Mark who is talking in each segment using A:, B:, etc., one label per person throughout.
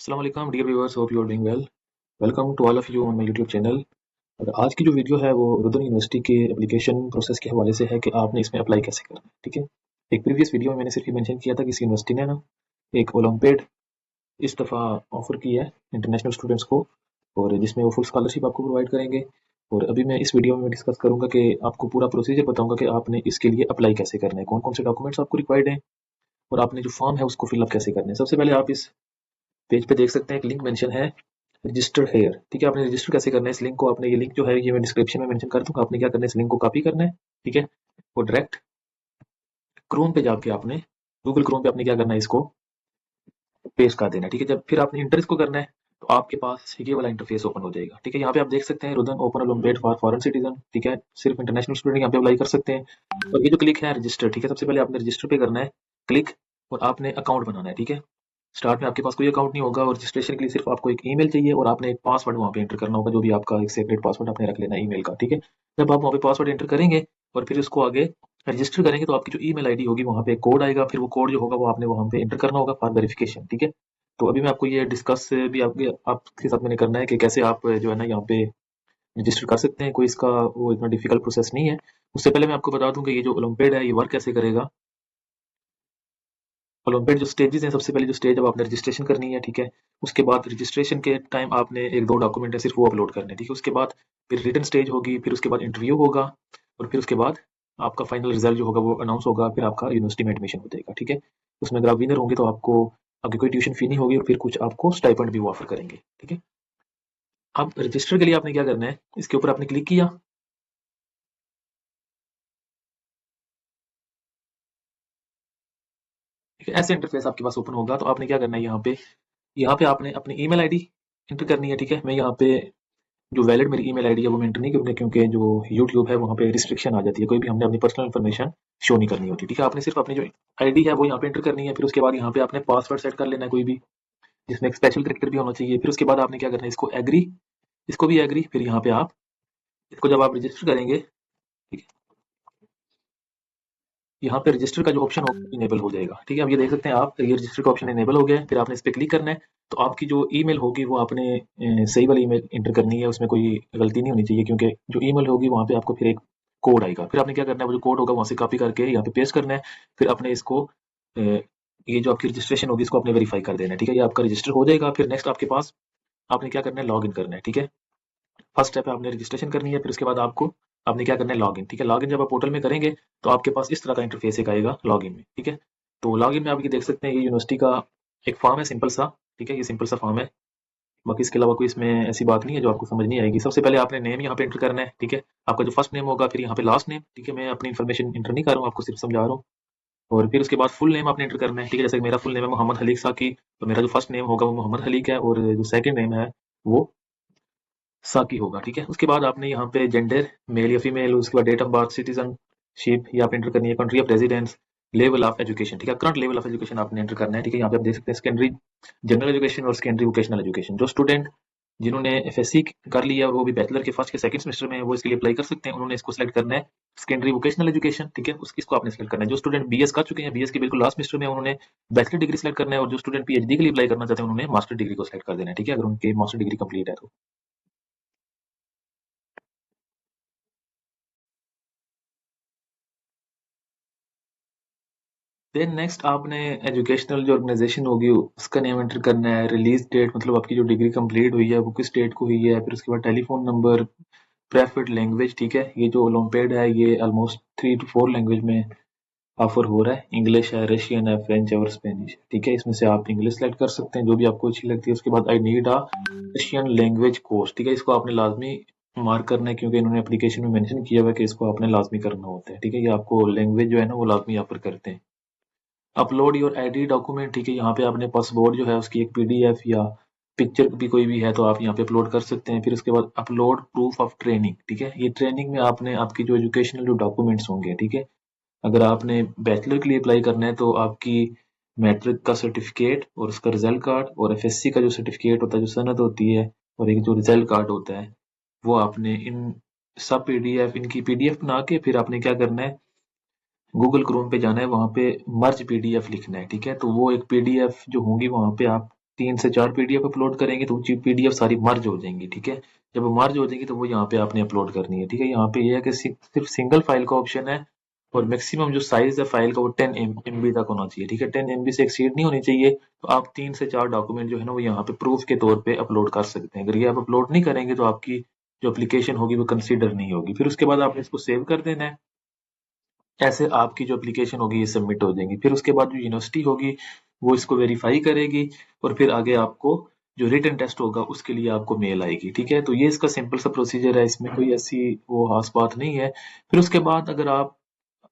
A: अस्सलाम वालेकुम dear viewers, hope you are doing well. Welcome to all of you on my YouTube channel. और आज की जो वीडियो है वो रुदन यूनिवर्सिटी के एप्लीकेशन प्रोसेस के हवाले से है कि आपने इसमें अप्लाई कैसे करना है। ठीक है, एक प्रीवियस वीडियो में मैंने सिर्फ ये मेंशन किया था कि इस यूनिवर्सिटी ने ना एक ओलंपियाड इस दफ़ा ऑफर की है इंटरनेशनल स्टूडेंट्स को, और जिसमें वो फुल स्कॉलरशिप आपको प्रोवाइड करेंगे। और अभी मैं इस वीडियो में डिस्कस करूंगा कि आपको पूरा प्रोसीजर बताऊंगा कि आपने इसके लिए अप्लाई कैसे करना है, कौन कौन से डॉक्यूमेंट्स आपको रिक्वायर्ड हैं, और आपने जो फॉर्म है उसको फिलअप कैसे करना है। सबसे पहले आप इस पेज पे देख सकते हैं एक लिंक मेंशन है, रजिस्टर हेयर। ठीक है, आपने रजिस्टर कैसे करना है, इस लिंक को आपने, ये लिंक जो है ये मैं डिस्क्रिप्शन में मेंशन कर दूंगा। आपने क्या करना है, इस लिंक को कॉपी करना है। ठीक है, और डायरेक्ट क्रोम पे जाके आपने, गूगल क्रोम पे आपने क्या करना है, इसको पेस्ट कर देना है। ठीक है, जब फिर आपने इंटर इसको करना है तो आपके पास ये वाला इंटरफेस ओपन हो जाएगा। ठीक है, यहाँ पे आप देख सकते हैं रुदन open olympiad for foreign citizen. ठीक है, सिर्फ इंटरनेशनल स्टूडेंट यहाँ पे अप्लाई कर सकते हैं। और ये जो क्लिक है रजिस्टर, ठीक है, सबसे पहले आपने रजिस्टर पे करना है क्लिक, और आपने अकाउंट बनाना है। ठीक है, स्टार्ट में आपके पास कोई अकाउंट नहीं होगा, और रजिस्ट्रेशन के लिए सिर्फ आपको एक ईमेल चाहिए और आपने एक पासवर्ड वहाँ पे एंटर करना होगा, जो भी आपका एक सेपरेट पासवर्ड आपने रख लेना है ईमेल का। ठीक है, जब आप वहाँ पे पासवर्ड एंटर करेंगे और फिर उसको आगे रजिस्टर करेंगे तो आपकी जो ईमेल आईडी होगी वहाँ पे एक कोड आएगा, फिर वो कोड जो होगा वो आपने वहाँ पे एंटर करना होगा फॉर वेरिफिकेशन। ठीक है, तो अभी मैं आपको ये डिस्कस भी आपके साथ मैंने करना है कि कैसे आप जो है ना यहाँ पे रजिस्टर कर सकते हैं। कोई इसका वो इतना डिफिकल्ट प्रोसेस नहीं है। उससे पहले मैं आपको बता दूं कि ये जो ओलंपियाड है ये वर्क कैसे करेगा। ओलंपियाड जो स्टेजेस हैं, सबसे पहले जो स्टेज अब आपने रजिस्ट्रेशन करनी है। ठीक है, उसके बाद रजिस्ट्रेशन के टाइम आपने एक दो डॉक्यूमेंट है सिर्फ वो अपलोड करने हैं। ठीक है, उसके बाद फिर रिटन स्टेज होगी, फिर उसके बाद इंटरव्यू होगा, और फिर उसके बाद आपका फाइनल रिजल्ट जो होगा वो अनाउंस होगा, फिर आपका यूनिवर्सिटी में एडमिशन हो जाएगा। ठीक है, उसमें अगर आप विनर होंगे तो आपको आपकी कोई ट्यूशन फी नहीं होगी, और फिर कुछ आपको स्टाइपेंड भी वो ऑफर करेंगे। ठीक है, अब रजिस्टर के लिए आपने क्या करना है, इसके ऊपर आपने क्लिक किया। ठीक है, ऐसे इंटरफेस आपके पास ओपन होगा। तो आपने क्या करना है, यहाँ पे आपने अपनी ईमेल आईडी एंटर करनी है। ठीक है, मैं यहाँ पे जो वैलिड मेरी ईमेल आईडी है वो मैं एंटर नहीं करूँगा, क्योंकि जो यूट्यूब है वहाँ पे रिस्ट्रिक्शन आ जाती है, कोई भी हमने अपनी पर्सनल इन्फॉर्मेशन शो नहीं करनी होती। ठीक है, आपने सिर्फ अपनी जो आईडी है वो यहाँ पे एंटर करनी है। फिर उसके बाद यहाँ पे आपने पासवर्ड सेट कर लेना है कोई भी, जिसमें एक स्पेशल कैरेक्टर भी होना चाहिए। फिर उसके बाद आपने क्या करना है, इसको एग्री, इसको भी एग्री। फिर यहाँ पे आप इसको जब आप रजिस्टर करेंगे, ठीक है, यहाँ पे रजिस्टर का जो ऑप्शन होगा इनेबल हो जाएगा। ठीक है, अब ये देख सकते हैं आप, ये रजिस्टर का ऑप्शन इनेबल हो गया है। फिर आपने इस पे क्लिक करना है, तो आपकी जो ईमेल होगी वो आपने सही वाली ईमेल एंटर करनी है, उसमें कोई गलती नहीं होनी चाहिए, क्योंकि जो ईमेल होगी वहाँ पे आपको फिर एक कोड आएगा। फिर आपने क्या करना है, वो जो कोड होगा वहाँ से कॉपी करके यहाँ पे पेस्ट करना है। फिर आपने इसको ये जो आपकी रजिस्ट्रेशन होगी इसको आपने वेरीफाई कर देना है। ठीक है, ये आपका रजिस्टर हो जाएगा। फिर नेक्स्ट आपके पास आपने क्या करना है, लॉग इन करना है। ठीक है, फर्स्ट स्टेप है आपने रजिस्ट्रेशन करनी है। फिर उसके बाद आपको आपने क्या करना है, लॉगिन। ठीक है, लॉगिन जब आप पोर्टल में करेंगे तो आपके पास इस तरह का इंटरफेस एक आएगा लॉगिन में। ठीक है, तो लॉगिन में आप ये देख सकते हैं, ये यूनिवर्सिटी का एक फॉर्म है सिंपल सा। ठीक है, ये सिंपल सा फॉर्म है, बाकी इसके अलावा कोई इसमें ऐसी बात नहीं है जो आपको समझ नहीं आएगी। सबसे पहले आपने नेम यहाँ पे एंटर करना है। ठीक है, आपका जो फर्स्ट नेम होगा, फिर यहाँ पे लास्ट नेम। ठीक है, मैं अपनी इन्फॉर्मेशन एंटर नहीं कर रहा हूँ, आपको सिर्फ समझा रहा हूँ। और फिर उसके बाद फुल नेम आपने एंटर करना है। ठीक है, जैसे कि मेरा फुल नेम है मोहम्मद हलीक साकी, तो मेरा जो फर्स्ट नेम होगा वो मोहम्मद हलीक है, और जो सेकंड नेम है वो साकी होगा। ठीक है, उसके बाद आपने यहाँ पे जेंडर मेल या फीमेल, उसके बाद डेट ऑफ बर्थ, सिटीजनशिप ये आप एंटर करनी है, country of residence, level of education. ठीक है, करंट लेवल ऑफ एजुकेशन आपने एंटर करना है। ठीक है, यहाँ पे आप देख सकते हैं सेकेंडरी जनरल एजुकेशन और सेकेंडरी वोकेशनल एजुकेशन। जो स्टूडेंट जिन्होंने एफएससी कर लिया और वो भी बैचलर के फर्स्ट के सेकंड सेमेस्टर में है, वो इसके लिए अप्लाई कर सकते हैं। उन्होंने इसको सिलेक्ट करना है सेकेंडरी वोकेशनल एजुकेशन। ठीक है, इसको आपने सिलेक्ट करना है। जो स्टूडेंट बीएस कर चुके हैं, बीएस के बिल्कुल लास्ट सेमेस्टर में, उन्होंने बैचलर डिग्री सिलेक्ट करना है। और जो स्टूडेंट पीएचडी के लिए अप्लाई करना चाहते हैं उन्होंने मास्टर डिग्री को सिलेक्ट कर देना है। ठीक है, अगर उनकी मास्टर डिग्री कंप्लीट है तो। देन नेक्स्ट आपने एजुकेशनल जो ऑर्गेनाइजेशन होगी उसका नेम एंटर करना है, रिलीज डेट, मतलब आपकी जो डिग्री कंप्लीट हुई है वो किस डेट को हुई है, फिर उसके बाद टेलीफोन नंबर, प्रेफर्ड लैंग्वेज। ठीक है, ये जो ओलंपियाड है ये ऑलमोस्ट 3 to 4 लैंग्वेज में ऑफर हो रहा है, इंग्लिश है, रशियन है, फ्रेंच है और स्पेनिश। ठीक है, इसमें से आप इंग्लिश सेलेक्ट कर सकते हैं जो भी आपको अच्छी लगती है। उसके बाद I need a Russian language course. ठीक है, इसको आपने लाजमी मार्क करना है, क्योंकि इन्होंने एप्लीकेशन में मेंशन किया हुआ है कि इसको आपने लाजमी करना होता है। ठीक है, ये आपको लैंग्वेज जो है ना वो लाजमी ऑफर करते हैं। Upload your ID document. ठीक है, यहाँ पे आपने पासपोर्ट जो है उसकी एक पीडीएफ या पिक्चर भी कोई भी है तो आप यहाँ पे अपलोड कर सकते हैं। फिर उसके बाद अपलोड प्रूफ ऑफ ट्रेनिंग। ठीक है, ये ट्रेनिंग में आपने आपकी जो एजुकेशनल जो डॉक्यूमेंट्स होंगे। ठीक है, अगर आपने बैचलर के लिए अप्लाई करना है तो आपकी मैट्रिक का सर्टिफिकेट और उसका रिजल्ट कार्ड, और एफएससी का जो सर्टिफिकेट होता है, जो सनद होती है, और एक जो रिजल्ट कार्ड होता है, वो आपने इन सब पीडीएफ, इनकी पीडीएफ बना के फिर आपने क्या करना है, गूगल क्रोम पे जाना है, वहाँ पे मर्ज पीडीएफ लिखना है। ठीक है, तो वो एक पीडीएफ जो होंगी वहाँ पे आप 3 से 4 पीडीएफ अपलोड करेंगे तो वो पीडीएफ सारी मर्ज हो जाएंगी, ठीक है। जब वो मर्ज हो जाएगी तो वो यहाँ पे आपने अपलोड करनी है, ठीक है। यहाँ पे ये है कि सिर्फ सिंगल फाइल का ऑप्शन है और मैक्सिमम जो साइज है फाइल का वो 10 MB तक होना चाहिए, ठीक है। 10 MB से एक्सीड नहीं होनी चाहिए। तो आप 3 से 4 डॉक्यूमेंट जो है ना वो यहाँ पे प्रूफ के तौर पे अपलोड कर सकते हैं। अगर ये आप अपलोड नहीं करेंगे तो आपकी जो एप्लीकेशन होगी वो कंसीडर नहीं होगी। फिर उसके बाद आपने इसको सेव कर देना है। ऐसे आपकी जो एप्लीकेशन होगी ये सबमिट हो जाएगी। फिर उसके बाद जो यूनिवर्सिटी होगी वो इसको वेरीफाई करेगी और फिर आगे आपको जो रिटन टेस्ट होगा उसके लिए आपको मेल आएगी, ठीक है। तो ये इसका सिंपल सा प्रोसीजर है, इसमें कोई ऐसी वो खास बात नहीं है। फिर उसके बाद अगर आप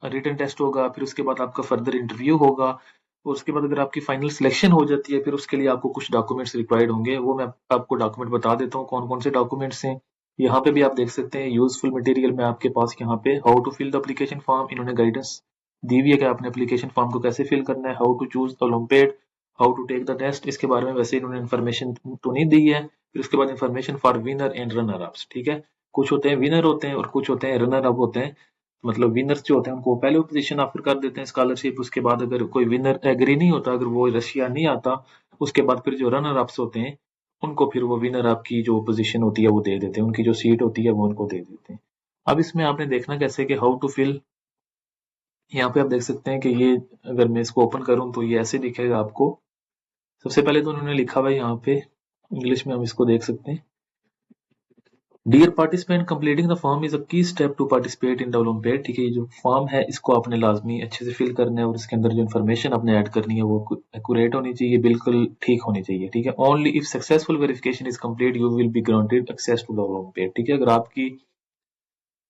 A: रिटन टेस्ट होगा, फिर उसके बाद आपका फर्दर इंटरव्यू होगा और उसके बाद अगर आपकी फाइनल सिलेक्शन हो जाती है फिर उसके लिए आपको कुछ डॉक्यूमेंट्स रिक्वायर्ड होंगे। वो मैं आपको डॉक्यूमेंट बता देता हूँ कौन कौन से डॉक्यूमेंट्स हैं। यहाँ पे भी आप देख सकते हैं यूजफुल मटेरियल में आपके पास यहाँ पे how to fill the application form इन्होंने गाइडेंस दी हुई है कि आपने एप्लीकेशन फॉर्म को कैसे फिल करना है। How to choose olympiad, how to take the test, इसके बारे में वैसे इन्होंने इन्फॉर्मेशन तो नहीं दी है। फिर उसके बाद information for winner and runner ups, ठीक है। कुछ होते हैं विनर होते हैं और कुछ होते हैं रनर अप होते हैं। मतलब विनर्स जो होते हैं उनको पहले पोजीशन ऑफर कर देते हैं स्कॉलरशिप। उसके बाद अगर कोई विनर एग्री नहीं होता, अगर वो रशिया नहीं आता, उसके बाद फिर जो रनर अप्स होते हैं उनको फिर वो विनर अप की जो पोजीशन होती है वो दे देते हैं, उनकी जो सीट होती है वो उनको दे देते हैं। अब इसमें आपने देखना कैसे कि हाउ टू फिल, यहाँ पे आप देख सकते हैं कि ये अगर मैं इसको ओपन करूं तो ये ऐसे दिखेगा आपको। सबसे पहले तो उन्होंने लिखा हुआ है यहाँ पे इंग्लिश में, हम इसको देख सकते हैं। Dear participant, completing the form is a key step to participate in the olympiad, ठीक है। ये जो फॉर्म है इसको आपने लाजमी अच्छे से फिल करना है और इसके अंदर जो इन्फॉर्मेशन आपने ऐड करनी है वो एक्यूरेट होनी चाहिए, बिल्कुल ठीक होनी चाहिए, ठीक है। Only if successful verification is complete you will be granted access to the olympiad, ठीक है।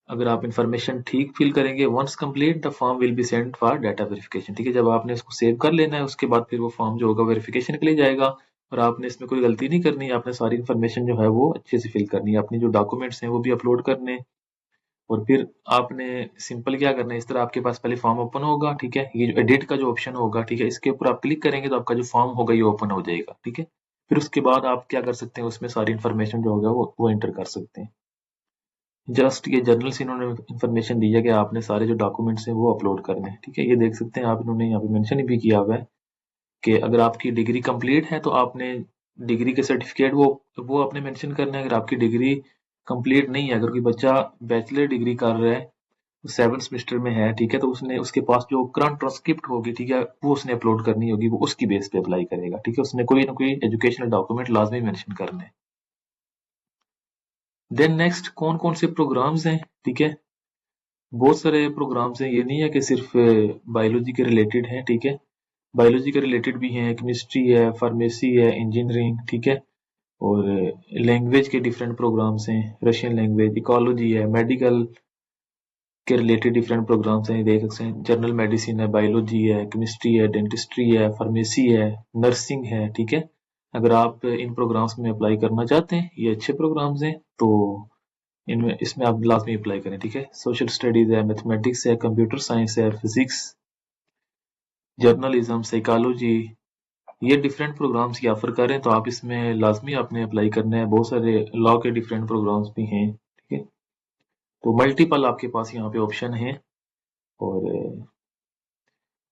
A: अगर आप इन्फॉर्मेशन ठीक फिल करेंगे, once complete the form will be send for data verification, ठीक है। जब आपने इसको सेव कर लेना है उसके बाद फिर वो फॉर्म जो होगा वेरिफिकेशन के लिए जाएगा और आपने इसमें कोई गलती नहीं करनी है। आपने सारी इन्फॉर्मेशन जो है वो अच्छे से फिल करनी है, अपनी जो डॉक्यूमेंट्स हैं वो भी अपलोड करने और फिर आपने सिंपल क्या करना है, इस तरह आपके पास पहले फॉर्म ओपन होगा, ठीक है। ये जो एडिट का जो ऑप्शन होगा, ठीक है, इसके ऊपर आप क्लिक करेंगे तो आपका जो फॉर्म होगा ये ओपन हो जाएगा, ठीक है। फिर उसके बाद आप क्या कर सकते हैं, उसमें सारी इन्फॉर्मेशन जो होगा वो एंटर कर सकते हैं। जस्ट ये जर्नल से इन्होंने इन्फॉर्मेशन दी है कि आपने सारे जो डॉक्यूमेंट्स हैं वो अपलोड करने हैं, ठीक है। ये देख सकते हैं आप, इन्होंने यहाँ पे मेंशन भी किया हुआ है कि अगर आपकी डिग्री कंप्लीट है तो आपने डिग्री के सर्टिफिकेट वो आपने मेंशन करना है। अगर आपकी डिग्री कंप्लीट नहीं है, अगर कोई बच्चा बैचलर डिग्री कर रहा है, 7th सेमेस्टर में है, ठीक है, तो उसने उसके पास जो करंट ट्रांसक्रिप्ट होगी, ठीक है, वो उसने अपलोड करनी होगी, वो उसकी बेस पे अप्लाई करेगा, ठीक है। उसने कोई ना कोई एजुकेशनल डॉक्यूमेंट लाजमी मेंशन करने हैं। देन नेक्स्ट कौन कौन से प्रोग्राम्स हैं, ठीक है। बहुत सारे प्रोग्राम्स हैं, ये नहीं है कि सिर्फ बायोलॉजी के रिलेटेड हैं, ठीक है। बायोलॉजी के रिलेटेड भी हैं, केमिस्ट्री है, फार्मेसी है, इंजीनियरिंग, ठीक है। और लैंग्वेज के डिफरेंट प्रोग्राम्स हैं, रशियन लैंग्वेज, इकोलॉजी है, मेडिकल के रिलेटेड डिफरेंट प्रोग्राम्स हैं, देख सकते हैं। जनरल मेडिसिन है, बायोलॉजी है, केमिस्ट्री है, डेंटिस्ट्री है, फार्मेसी है, नर्सिंग है, ठीक है। अगर आप इन प्रोग्राम्स में अप्लाई करना चाहते हैं, ये अच्छे प्रोग्राम्स हैं, तो इनमें इसमें आप लाजमी अप्लाई करें, ठीक है। सोशल स्टडीज है, मैथमेटिक्स है, कंप्यूटर साइंस है, फिजिक्स, जर्नलिज्म, साइकोलॉजी, ये डिफरेंट प्रोग्राम्स की ऑफर कर रहे हैं, तो आप इसमें लाजमी आपने अप्लाई करना है। बहुत सारे लॉ के डिफरेंट प्रोग्राम्स भी हैं, ठीक है। तो मल्टीपल आपके पास यहाँ पे ऑप्शन है। और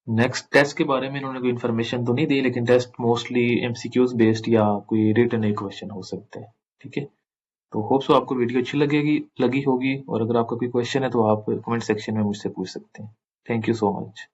A: नेक्स्ट टेस्ट के बारे में इन्होंने कोई इन्फॉर्मेशन तो नहीं दी, लेकिन टेस्ट मोस्टली एमसीक्यूज बेस्ड या कोई रिटन एक क्वेश्चन हो सकता है, ठीक है। तो होप सो आपको वीडियो अच्छी लगी होगी और अगर आपका कोई क्वेश्चन है तो आप कमेंट सेक्शन में मुझसे पूछ सकते हैं। Thank you so much.